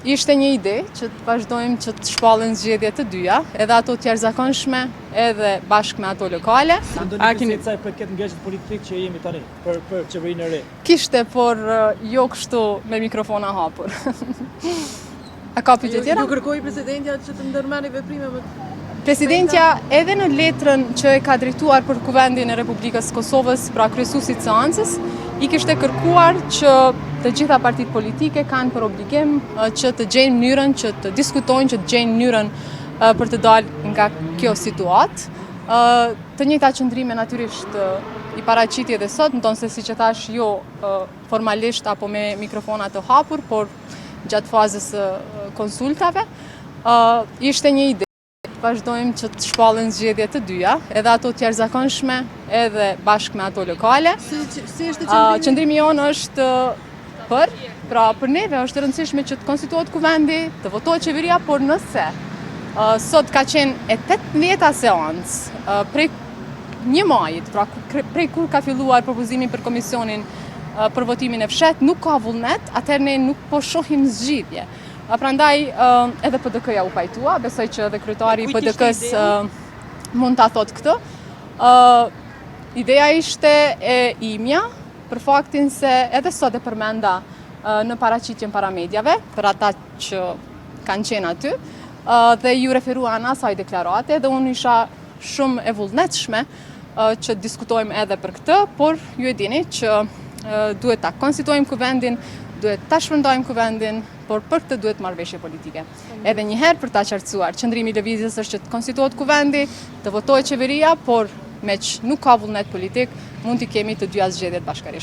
Ishte një ide që të vazhdojmë që të shpallin zgjedhjet të dyja, edhe ato të jashtëzakonshme, edhe bashkë me ato lokale. A keni ca përket ngjarjeve politik që jemi tani për qeverinë e re? Kishte, por jo kështu me mikrofona hapur. A ka pyetje tjera? Ju kërkoi presidentja që të ndërmerrni veprime më Presidentja edhe në letrën që e ka drejtuar për Kuvendin e Republikës Kosovës, pra kryesuesit të seancës, i kishte kërkuar që të gjitha partitë politike kanë për obligim që të gjejnë mënyrën që të diskutojnë, që të gjejnë mënyrën për të dalë nga kjo situatë. Të njëjta qëndrime natyrisht i paraqiti edhe sot, më tonë se si që thash jo formalisht apo me mikrofona të hapur, por gjatë fazës konsultave. Ishte një ide vazhdojmë që të shpallin zgjedhjet të dyja, edhe ato të jashtëzakonshme, edhe bashkë me ato lokale. Si është qëndrimi? Qëndrimi jonë është për neve është e rëndësishme që të konstituohet kuvendi, të votohet qeveria, por nëse sot ka qenë e 18-a seancë prej një majit, pra prej kur ka filluar propozimi për komisionin për votimin e fshet, nuk ka vullnet, atëherë ne nuk po shohim zgjidhje. Prandaj edhe PDK-ja u pajtua, besoj që edhe kryetari i PDK-s mund ta thotë këtë. Ideja ishte e imja për faktin se edhe sot e përmenda në paraqitjen para mediave, për ata që kanë qenë aty, dhe ju referuan asaj deklarate, dhe unë isha shumë e vullnetshme që diskutojmë edhe për këtë, por ju e dini që duhet ta konstituojmë kuvendin, duhet ta shpërndajmë kuvendin, por për këtë duhet marrëveshje politike. Edhe një herë për ta qartësuar, qëndrimi i lëvizjes është që të konstituohet kuvendi, të votohet qeveria, por me që nuk ka vullnet politik, mund t'i kemi të dyja zgjedhjet bashkërisht.